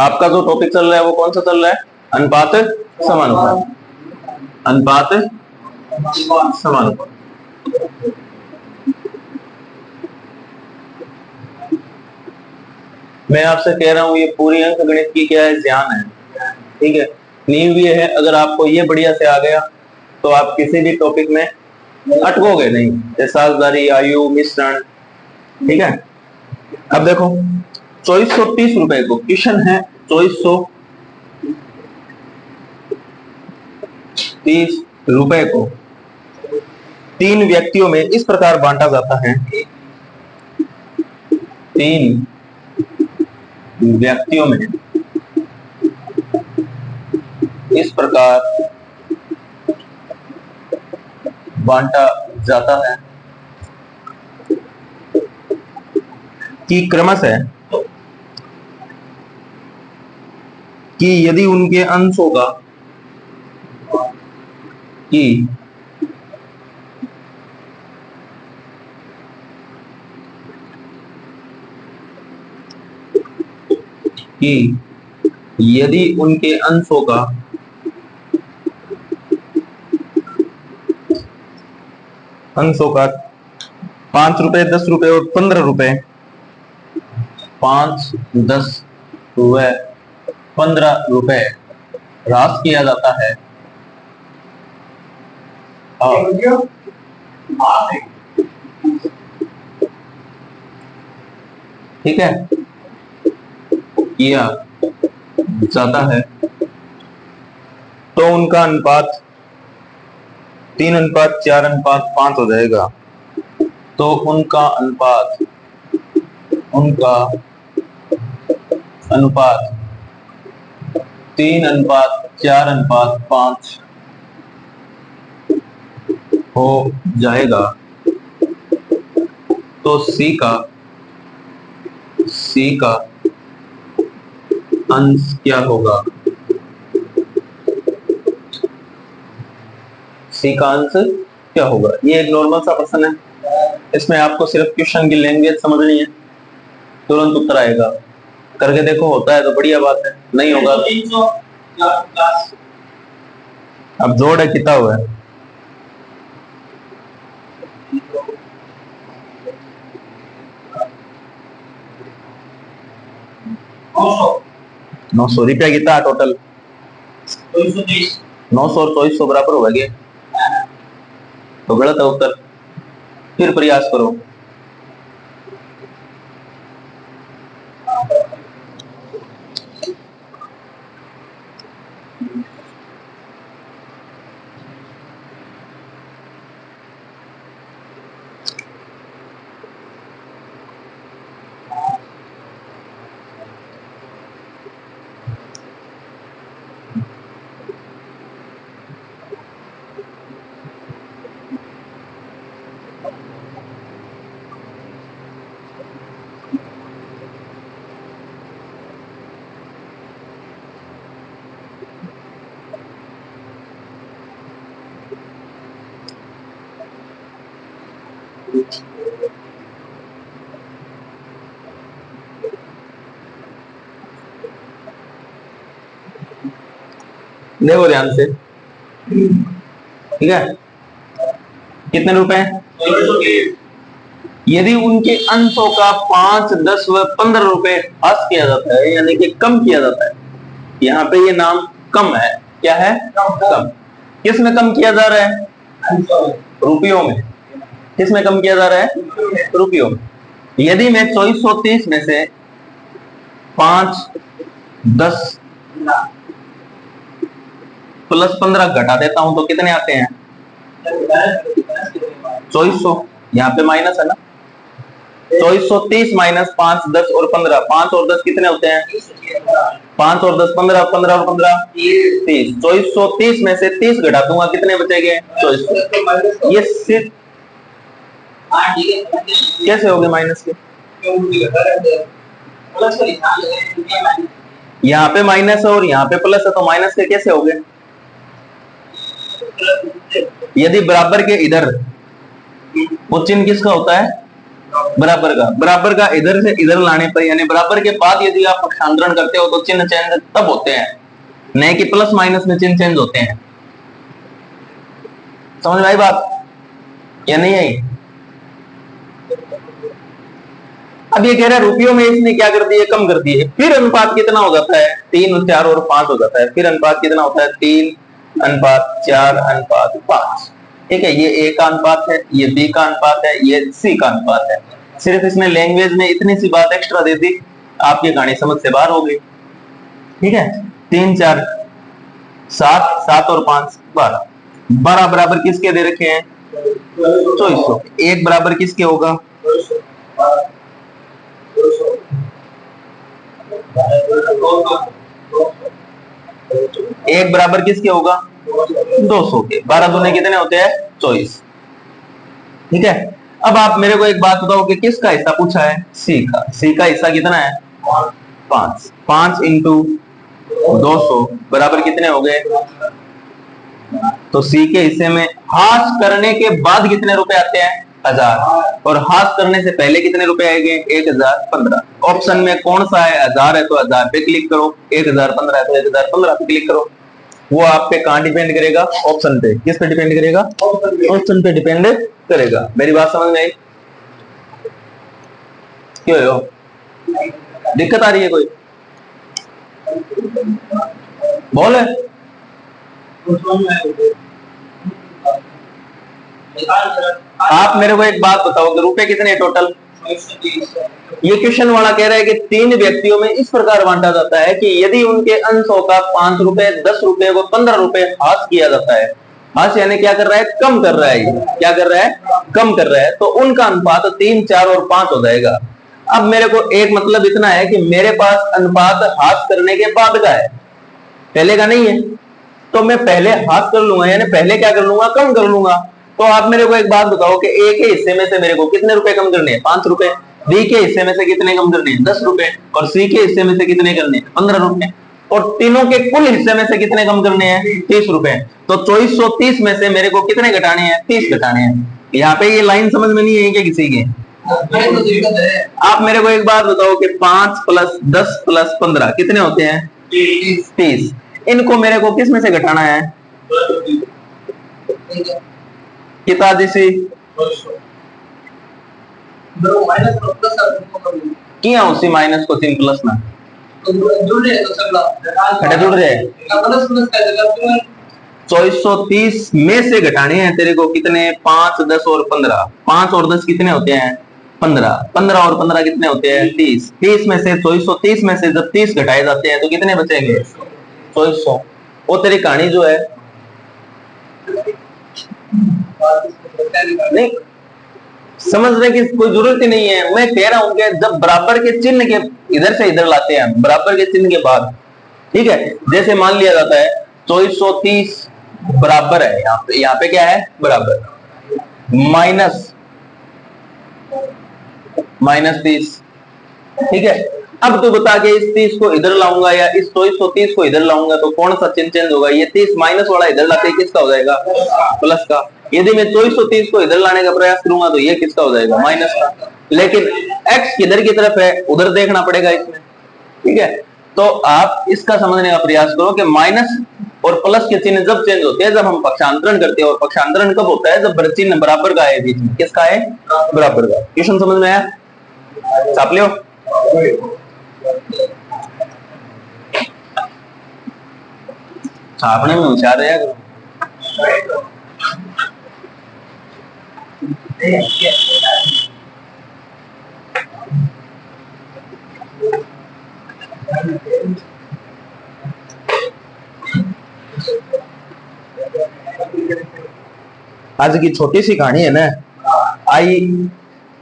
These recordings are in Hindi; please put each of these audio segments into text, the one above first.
आपका जो टॉपिक चल रहा है वो कौन सा चल रहा है? अनुपात समानुपात। अनुपात समानुपात। मैं आपसे कह रहा हूं ये पूरी अंक गणित की क्या है, ज्ञान है, ठीक है। नींव ये है, अगर आपको ये बढ़िया से आ गया तो आप किसी भी टॉपिक में अटकोगे नहीं, जैसे साझेदारी, आयु, मिश्रण, ठीक है। अब देखो 2430 रुपए को, क्वेश्चन है 2430 रुपए को 3 व्यक्तियों में इस प्रकार बांटा जाता है, 3 व्यक्तियों में इस प्रकार बांटा जाता है कि क्रमशः कि यदि उनके अंशों का कि यदि उनके अंशों का 5 रुपए, 10 रुपए और 15 रुपए, 5, 10 व 15 रुपए ह्रास किया जाता है, ठीक है, किया जाता है, तो उनका अनुपात 3:4:5 हो जाएगा। तो उनका अनुपात 3:4:5 हो जाएगा। तो सी का अंश क्या होगा? सी का अंश क्या होगा? ये एक नॉर्मल सा प्रश्न है, इसमें आपको सिर्फ क्वेश्चन की लैंग्वेज समझनी है, तुरंत उत्तर आएगा। करके देखो, होता है तो बढ़िया बात है, नहीं होगा अब जोड़ है, कितना हुआ है? 900 रुपया कितना टोटल? 900 और 2400 बराबर हो गए, तो गलत है उत्तर। फिर प्रयास करो। देखो ध्यान से, ठीक है। कितने रुपए? यदि उनके अंशों का 5, 10 व 15 रुपए ह्रास किया जाता है, यानी कि कम किया जाता है, यहाँ पे ये नाम कम है, क्या है? कम। किस में कम किया जा रहा है? रुपयों में। किस में कम किया जा रहा है? रुपयों में। यदि मैं 2430 में से 5, 10 प्लस 15 घटा देता हूं तो कितने आते हैं? 2400। यहाँ पे माइनस है ना, 2430 माइनस 5, 10 और 15, 5 और 10 कितने होते हैं? 5 और 10 15, 15 और 15 30। 2430 में से 30 घटा दूंगा, कितने बचेंगे? 2400। ये सिर्फ कैसे हो गए माइनस के? यहाँ पे माइनस है और यहाँ पे प्लस है, तो माइनस के कैसे हो गए? यदि बराबर के इधर, वो चिन्ह किसका होता है? बराबर का इधर से इधर लाने पर यानी बराबर के बाद यदि आप पक्षांतरण करते हो तो चिन्ह चेंज तब होते हैं, नहीं कि प्लस माइनस में चिन्ह चेंज होते हैं। समझ में आई बात या नहीं आई? अब ये कह रहा है रुपयों में इसने क्या कर दिया, कम कर दिए। फिर अनुपात कितना हो जाता है, 3 और 4 और 5 हो जाता है। फिर अनुपात कितना होता है, 3:4:5। ठीक है, ये ए का अनुपात है, ये बी का अनुपात है, ये सी का अनुपात है। सिर्फ इसने लैंग्वेज में इतनी सी बात एक्स्ट्रा दे दी, आपकी कहानी समझ से बाहर हो गई। ठीक है, 3 4 7, 7 और 5 12। 12 बराबर किसके दे रखे हैं, 2400। एक बराबर किसके होगा, एक बराबर किसके होगा, 200 के। 12 दूने कितने होते हैं, 24। ठीक है, अब आप मेरे को एक बात बताओ कि किसका हिस्सा पूछा है, सी का। सी का हिस्सा कितना है, 5। 5 इंटू 200 बराबर कितने हो गए, तो सी के हिस्से में हास करने के बाद कितने रुपए आते हैं, 1000, और हास करने से पहले कितने रुपए आएंगे, 1015। ऑप्शन में कौन सा है, 1000 है तो 1000 पे क्लिक करो, 1015 है तो 1015 पे क्लिक करो। वो आप पे कहां डिपेंड करेगा, ऑप्शन पे। किस पे डिपेंड करेगा, ऑप्शन पे डिपेंड करेगा। मेरी बात समझ में आई? क्यों हो, दिक्कत आ रही है कोई, बोल है? आप मेरे को एक बात बताओ कि रुपए कितने टोटल, ये क्वेश्चन वाला कह रहा है कि 3 व्यक्तियों में इस प्रकार बांटा जाता है कि यदि उनके अंशों का 5 रुपए 10 रुपए को 15 रुपए हास किया जाता है। हास यानी क्या कर रहा है, कम कर रहा है। ये क्या कर रहा है, कम कर रहा है। तो उनका अनुपात 3 4 और 5 हो जाएगा। अब मेरे को एक मतलब इतना है कि मेरे पास अनुपात हास करने के बाद का है, पहले का नहीं है। तो मैं पहले हास कर लूंगा, यानी पहले क्या कर लूंगा, कम कर लूंगा। तो आप मेरे को एक बात बताओ कि ए के हिस्से में से मेरे को कितने रुपए कम करने हैं, 5 रुपए। बी के हिस्से में से कितने कम करने हैं, 10 रुपए। और सी के हिस्से में से कितने करने हैं, 15 रुपए। और तीनों के कुल हिस्से में से कितने कम करने हैं, 30 रुपए। तो 2430 में से मेरे को कितने घटाने हैं, 30 घटाने हैं। यहाँ पे ये लाइन समझ में नहीं है क्या किसी के? आप मेरे को एक बात बताओ कि 5 + 10 + 15 कितने होते हैं, 30। इनको मेरे को किस में से घटाना है, कितना जैसे किया उसी माइनस को 3 प्लस ना जुड़ रहे 2430 में से घटाने हैं तेरे को कितने, 5 10 और 15। 5 और 10 कितने होते हैं, 15। 15 और 15 कितने होते हैं, 30। 30 में से 2430 में से जब 30 घटाए जाते हैं तो कितने बचेंगे, 2400। वो तेरी कहानी जो है नहीं समझने की कोई जरूरत ही नहीं है। मैं कह रहा हूं कि जब बराबर के चिन्ह के इधर से इधर लाते हैं, बराबर के चिन्ह के बाद, ठीक है, जैसे मान लिया जाता है 2430 बराबर है, यहाँ पे क्या है, बराबर माइनस 30। ठीक है, अब तू बता के इस 30 को इधर लाऊंगा या इस 2430 को इधर लाऊंगा तो कौन सा चिन्ह चेंज होगा। ये 30 माइनस वाला इधर लाते किसका हो जाएगा, प्लस का। यदि मैं 2430 को इधर लाने का प्रयास करूंगा तो ये किसका हो जाएगा, माइनस का। लेकिन x किधर की तरफ है, उधर देखना पड़ेगा इसमें। ठीक है, तो आप इसका समझने का प्रयास करो कि माइनस और प्लस के चिन्ह जब चेंज होते हैं, जब हम पक्षांतरण करते हैं। और पक्षांतरण कब होता है, जब चिन्ह बराबर का है बीच में। किसका है, बराबर का। क्वेश्चन समझ में आया, छाप लियो। छापने में होशियार है। आज की छोटी सी कहानी है ना, आई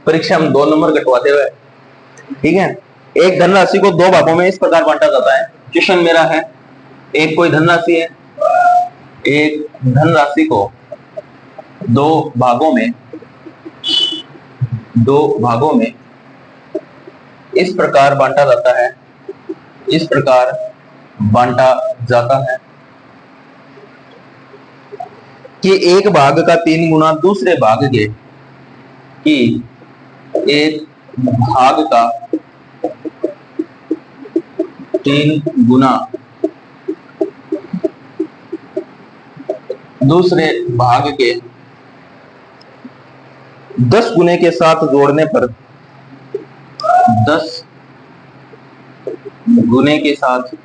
परीक्षा में 2 नंबर कटवाते हुए। ठीक है, एक धनराशि को 2 भागों में इस प्रकार बांटा जाता है। क्वेश्चन मेरा है, एक कोई धनराशि है, एक धनराशि को 2 भागों में इस प्रकार बांटा जाता है, इस प्रकार बांटा जाता है कि एक भाग का 3 गुना दूसरे भाग के की एक भाग का 3 गुना दूसरे भाग के 10 गुने के साथ जोड़ने पर 10 गुने के साथ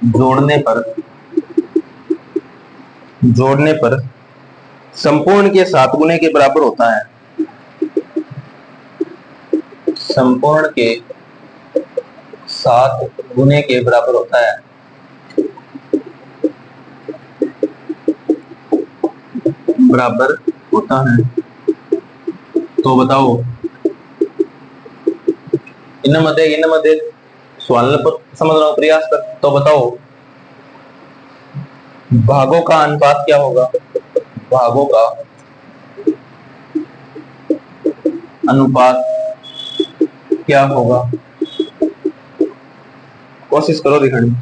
जोड़ने पर संपूर्ण के 7 गुने के बराबर होता है। संपूर्ण के 7 गुने के बराबर होता है। बराबर होता है। तो बताओ इनमध्ये सवाल समझना प्रयास कर। तो बताओ भागों का अनुपात क्या होगा? भागों का अनुपात क्या होगा? कोशिश करो दिखाने।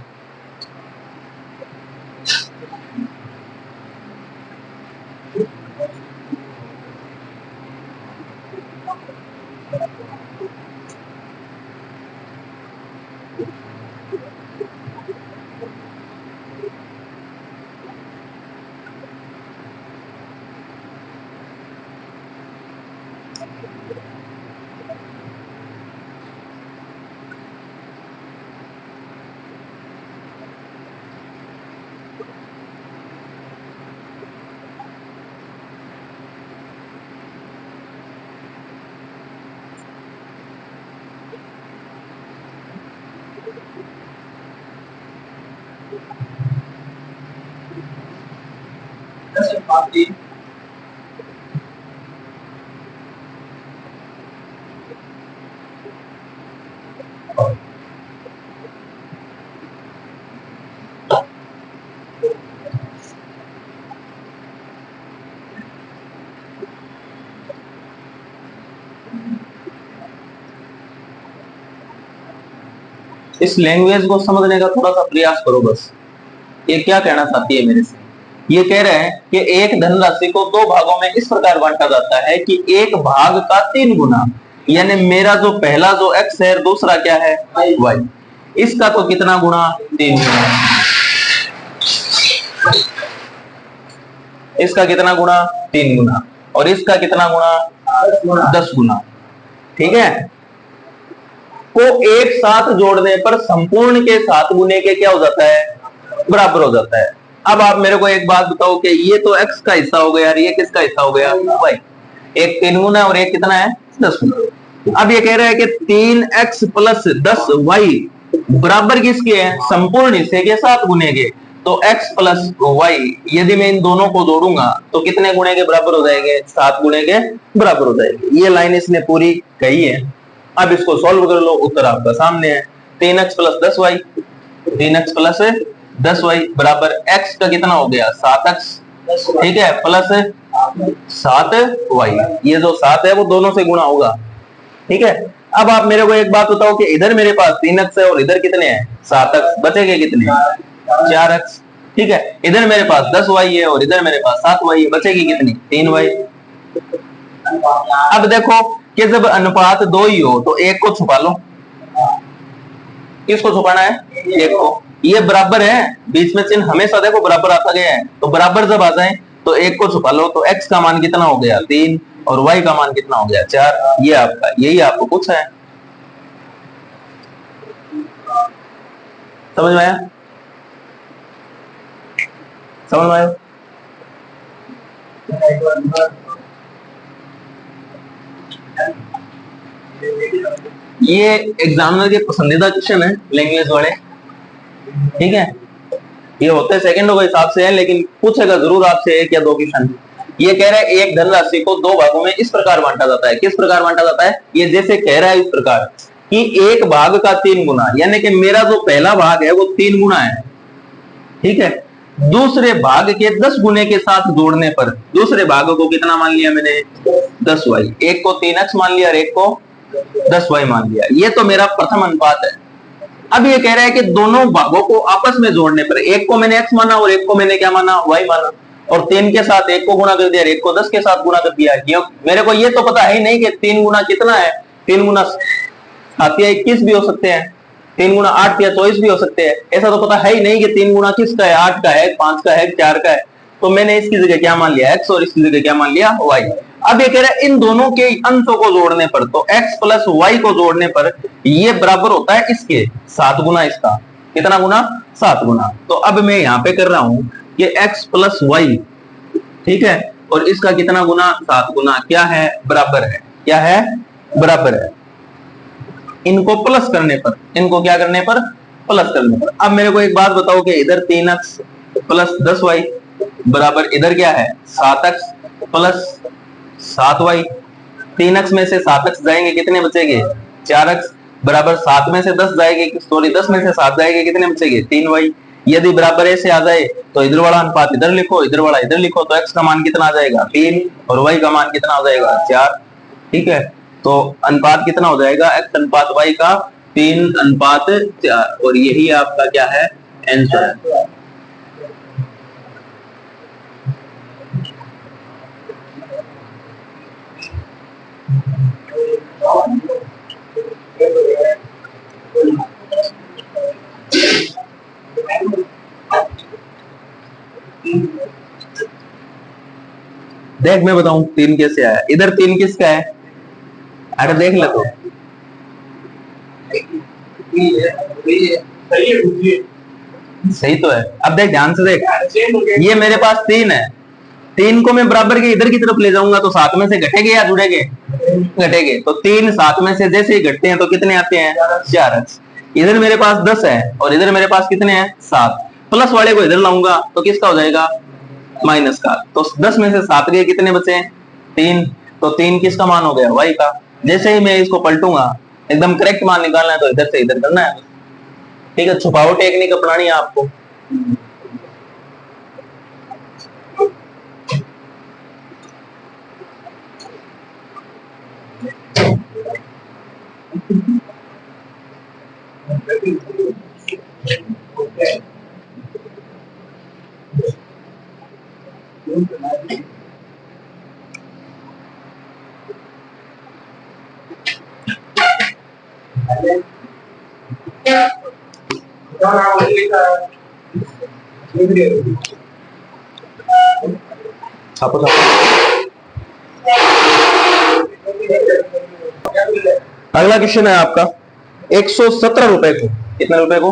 इस लैंग्वेज को समझने का थोड़ा सा प्रयास करो बस। ये क्या कहना चाहती है मेरे से? ये कह रहे हैं कि एक धनराशि को 2 भागों में इस प्रकार बांटा जाता है कि एक भाग का 3 गुना, यानी मेरा जो पहला जो x है, दूसरा क्या है y, इसका तो कितना गुना? 3 गुना। इसका कितना गुना? 3 गुना। और इसका कितना गुना? 10 गुना। ठीक है। को एक साथ जोड़ने पर संपूर्ण के 7 गुने के क्या हो जाता है? बराबर हो जाता है। अब आप मेरे को एक बात बताओ कि ये तो x का हिस्सा हो गया, ये किसका हिस्सा हो गया? y। एक 3 गुना और एक कितना है? 10 गुना। अब ये कह रहा है कि 3x प्लस 10y बराबर किसके हैं? संपूर्ण हिस्से के 7 गुने के। तो x प्लस y यदि मैं इन दोनों को जोड़ूंगा तो कितने गुणे के बराबर हो जाएंगे? 7 गुणे के बराबर हो जाएंगे। ये लाइन इसने पूरी कही है। अब इसको सॉल्व कर लो, उत्तर आपका सामने है। 3x plus 10y, 3x plus 10y बराबर x का कितना हो गया? 7x। ठीक है, प्लस 7y। ये जो 7 है वो दोनों से गुणा होगा। ठीक है। अब आप मेरे को एक बात बताओ कि इधर मेरे पास 3x है और इधर कितने हैं? 7x। बचेंगे कितने? 4x। ठीक है। इधर मेरे पास 10y है और इधर मेरे पास 7y है, बचेगी कितनी? 3y। अब देखो कि जब अनुपात 2 ही हो तो एक को छुपा लो। किसको छुपाना है? एक को। ये बराबर है, बीच में चिन्ह हमेशा देखो बराबर आता गया है, तो बराबर जब आ जाए तो एक को छुपा लो। तो x का मान कितना हो गया? 3 और y का मान कितना हो गया? 4। ये आपका, यही आपको पूछा है। समझ में आया? समझ में आया? ये एग्जामिनर के पसंदीदा क्वेश्चन है लैंग्वेज वाले। ठीक है, ये होते सेकंडों के हिसाब से है, लेकिन पूछेगा जरूर आपसे 1 या 2 क्वेश्चन। ये कह रहा है एक धनराशि को 2 भागों में इस प्रकार बांटा जाता है। किस प्रकार बांटा जाता है? ये जैसे कह रहा है इस प्रकार कि एक भाग का 3 गुना, यानी कि मेरा जो पहला भाग है वो 3 गुना है। ठीक है। दूसरे भाग के 10 गुने के साथ जोड़ने पर दूसरे भाग को कितना मान लिया मैंने? 10y। एक को 3x मान लिया और एक को 10y मान लिया। ये तो मेरा प्रथम अनुपात है। अब ये कह रहा है कि दोनों भागों को आपस में जोड़ने पर एक को मैंने x माना और एक को मैंने क्या माना? y माना। और 3 के साथ 1 को गुणा कर दिया, 1 को 10 के साथ गुणा कर दिया। क्यों? मेरे को ये तो पता है ही नहीं कि 3 गुना कितना है। 3 गुना 7 या 21 भी हो सकते हैं, 3 गुना 8 या 24 भी हो सकते हैं। ऐसा तो पता है ही नहीं कि 3 गुना किसका है, 8 का है, 5 का है, 4 का है। तो मैंने इसकी जगह क्या मान लिया, x, और इसकी जगह क्या मान लिया, y। अब ये कह रहा है इन दोनों के अंशों को जोड़ने पर, तो x प्लस वाई को जोड़ने पर ये बराबर होता है इसके 7 गुना इसका। कितना गुना? 7 गुना। तो अब मैं यहां पे कर रहा हूं कि x प्लस वाई, ठीक है, और इसका कितना गुना? 7 गुना। क्या है? बराबर है। क्या है? बराबर है। इनको प्लस करने पर, इनको क्या करने पर? प्लस करने पर। अब मेरे को एक बात बताओ कि इधर 3x प्लस 10y बराबर इधर क्या है? 7x plus 7y। 3x में से 7x जाएंगे, कितने बचेंगे? 4x बराबर 7 में से 10 जाएंगे, सॉरी 10 में से 7 जाएंगे, कितने बचेंगे? 3y। यदि बराबर ऐसे आ जाए तो इधर वाला अनुपात इधर लिखो, इधर वाला इधर लिखो, तो x का मान कितना आ जाएगा? 3, और y का मान कितना हो जाएगा? 4। ठीक है, तो अनुपात कितना हो जाएगा? x अनुपात y का 3 अनुपात 4, और यही आपका क्या है? आंसर है। देख मैं बताऊं 3 कैसे आया। इधर 3 किसका है? अरे देख ले तो, सही तो है। अब देख ध्यान से देख, ये मेरे पास 3 है, 3 को मैं बराबर के इधर की तरफ ले जाऊंगा तो 7 में से घटेगे या जुड़ेगे? घटेगे। तो 3 7 में से जैसे ही घटते हैं तो कितने आते हैं? 4x। इधर मेरे पास 10 है और इधर मेरे पास कितने हैं? 7। प्लस वाले को इधर लाऊंगा तो किसका हो जाएगा? माइनस का। तो 10 में से 7 गए, कितने बचे? 3। तो 3 किसका मान हो गया? y का। जैसे ही मैं इसको पलटूंगा, एकदम करेक्ट मान निकालना है तो इधर से इधर करना है। ठीक है, छुपाओ टेक्निक अपनानी है आपको। छापो छापो। अगला क्वेश्चन है आपका 117 रुपए को, कितने रुपए को?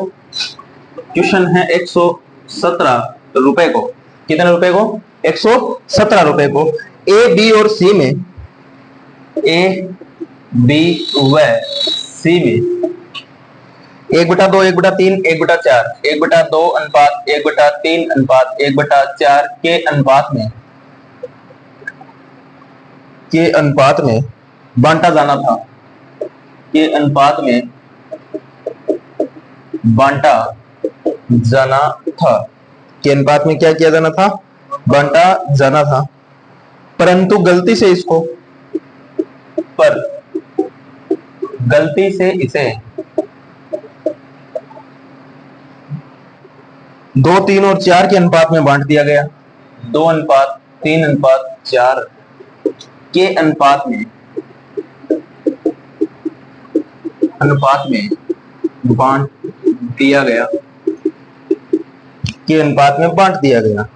क्वेश्चन है 117 रुपए को। कितने रुपए को? 117 रुपए को ए, बी और सी में, ए, बी व सी में 1/2, 1/3, 1/4, 1/2 अनुपात 1/3 अनुपात 1/4 के अनुपात में बांटा जाना था। के अनुपात में बांटा जाना था। के अनुपात में क्या किया जाना था? बांटा जाना था। परंतु गलती से इसको, पर गलती से इसे 2, 3 और 4 के अनुपात में बांट दिया गया। 2:3:4 के अनुपात में बांट दिया गया। के अनुपात में बांट दिया गया।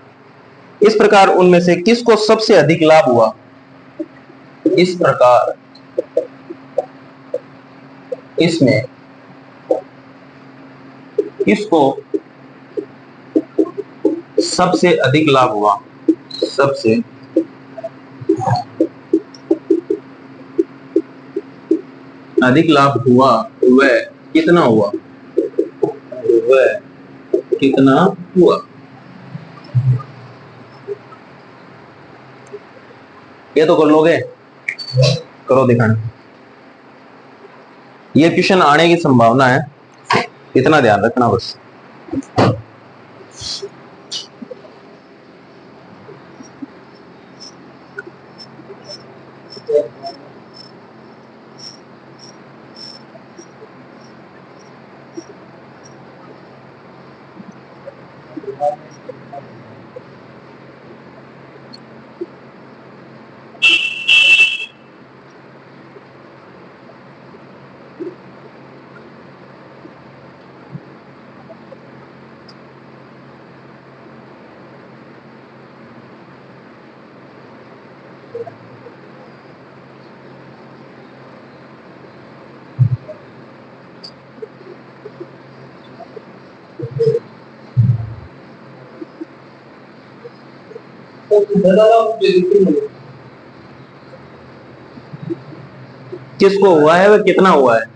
इस प्रकार उनमें से किसको सबसे अधिक लाभ हुआ? इस प्रकार इसमें किसको सबसे अधिक लाभ हुआ? सबसे अधिक लाभ हुआ वह कितना हुआ? वह कितना हुआ? ये तो कर लोगे, करो दिखाना। ये क्वेश्चन आने की संभावना है, इतना ध्यान रखना बस। किसको हुआ है, वह कितना हुआ है?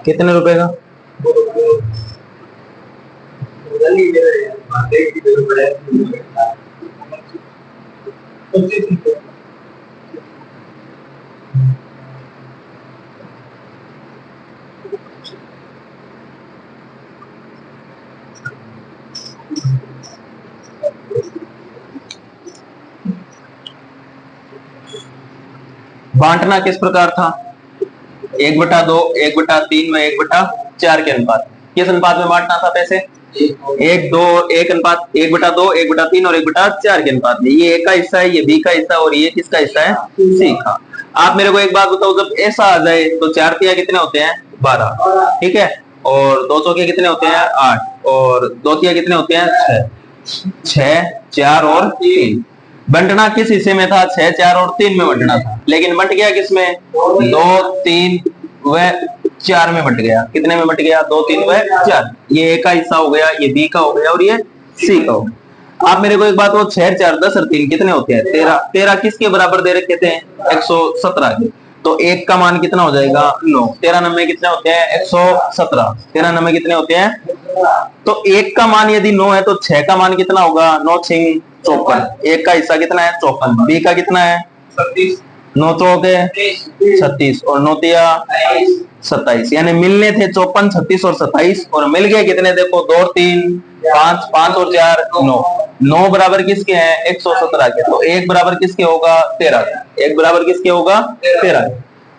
कितने रुपए का? बांटना किस प्रकार था? 1/2, 1/3 में 1/4 के अनुपात। किस अनुपात में बांटना था पैसे? 1/2, 1 अनुपात 1/2, 1/3 और 1/4 के अनुपात में। ये ए का हिस्सा है, ये बी का हिस्सा, और ये किसका हिस्सा है? सी का। आप मेरे को एक बात बताओ, जब ऐसा आ जाए तो 4 तिया कितने होते हैं? 12, ठीक है। और 2 चौके कितने होते हैं? 8, और 2 तिया कितने होते हैं? 6, 4 और 3। बंटना किस हिस्से में था? 6, 4 और 3 में बंटना था, लेकिन बंट गया किसमें? 2, 3 व 4 में बंट गया। कितने में बंट गया? 2, 3 व 4। ये ए का हिस्सा हो गया, ये बी का हो गया, और ये सी का हो गया। आप मेरे को एक बात हो, 6, 4, 10 और 3 कितने होते हैं? 13। 13 किसके बराबर दे रखे थे? 117 के। तो 1 का मान कितना हो जाएगा? 9। 13 9 कितने होते हैं? 117। 13 9 कितने होते हैं? तो 1 का मान यदि 9 है तो 6 का मान कितना होगा? 9 6 54। 1 का हिस्सा कितना है? 54। बी का कितना है? 9 चौक है 36, और 9 तिया 27। यानी मिलने थे 54, 36 और 27, और मिल गए कितने? देखो 2 3 5, 5 और 4 9। 9 बराबर किसके हैं? 117 के। तो 1 बराबर किसके होगा? 13। 1 बराबर किसके होगा? 13।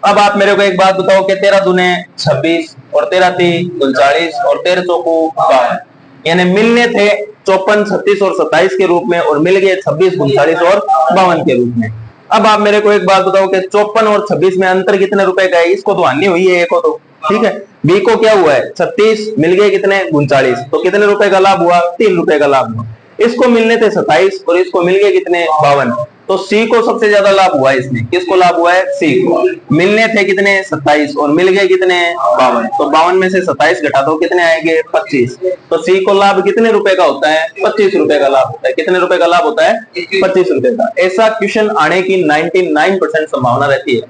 अब आप मेरे को एक बात बताओ कि 13 दूने 26, और 13 3 39, और 13 चौको 52। यानी मिलने थे 54, 36 और 27 के रूप में, और मिल गए 26, 39 और 52 के रूप में। अब आप मेरे को एक बात बताओ कि 54 और 26 में अंतर कितने रुपए का है? इसको तो हानि हुई है, ए को तो, ठीक है। बी को क्या हुआ है? 36, मिल गए कितने? 39। तो कितने रुपए का लाभ हुआ? 3 रुपए का लाभ हुआ। इसको मिलने थे 27, और इसको मिल गए कितने? 52। तो सी को सबसे ज्यादा लाभ हुआ है इसमें। किसको लाभ हुआ है? सी को। मिलने थे कितने? 27, और मिल गए कितने? 52। तो 52 में से 27 घटा दो, कितने आएंगे? 25। तो सी को लाभ कितने रुपए का होता है? 25 रुपए का लाभ होता है। कितने रुपए का लाभ होता है? 25 रुपए का। ऐसा क्वेश्चन आने की 99% संभावना रहती है।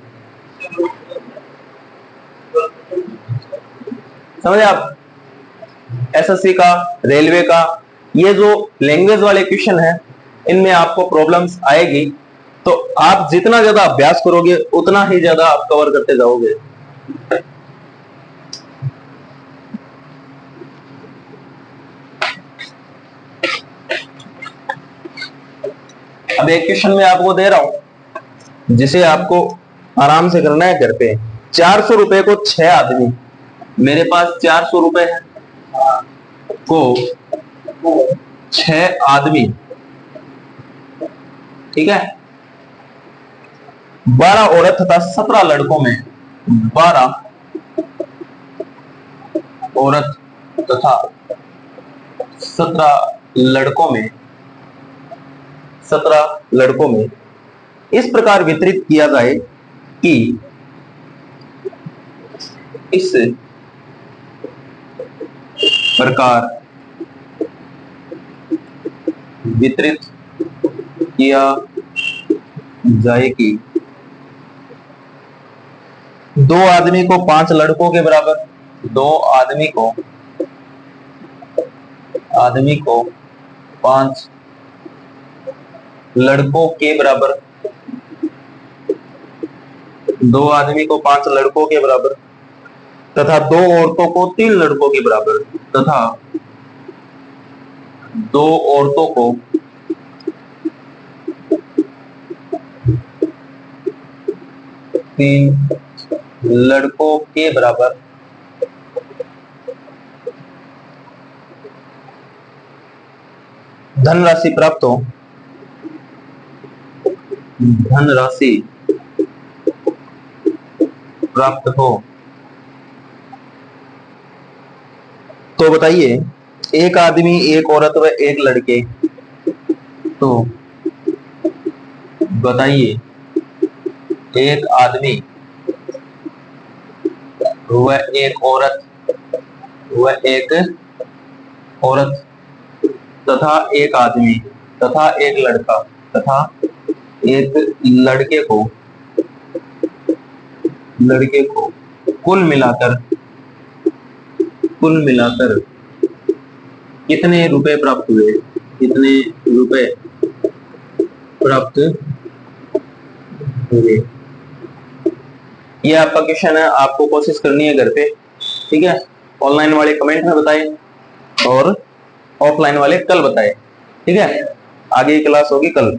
समझे आप? एसएससी का, रेलवे का, ये जो लैंग्वेज वाले क्वेश्चन है, इनमें आपको प्रॉब्लम्स आएगी। तो आप जितना ज्यादा अभ्यास करोगे उतना ही ज्यादा आप कवर करते जाओगे। अब एक क्वेश्चन में आपको दे रहा हूं, जिसे आपको आराम से करना है घर पे। 400 रुपए को 6 आदमी, मेरे पास 400 रुपए है को 6 आदमी, ठीक है, 12 औरत तथा 17 लड़कों में, 12 औरत तथा 17 लड़कों में, 17 लड़कों में इस प्रकार वितरित किया जाए कि इस प्रकार वितरित किया जाए कि 2 आदमी को 5 लड़कों के बराबर, 2 आदमी को 5 लड़कों के बराबर, 2 आदमी को 5 लड़कों के बराबर, तथा 2 औरतों को 3 लड़कों के बराबर, तथा 2 औरतों को 3 लड़कों के बराबर धनराशि प्राप्त हो, धनराशि प्राप्त हो, तो बताइए एक आदमी, एक औरत व एक लड़के, तो बताइए एक आदमी व एक औरत तथा एक आदमी तथा एक लड़का तथा एक लड़के को कुल मिलाकर कितने रुपए प्राप्त हुए, कितने रुपए प्राप्त हुए। ये आपका क्वेश्चन है, आपको कोशिश करनी है घर पे, ठीक है। ऑनलाइन वाले कमेंट में बताएं और ऑफलाइन वाले कल बताएं, ठीक है। आगे की क्लास होगी कल।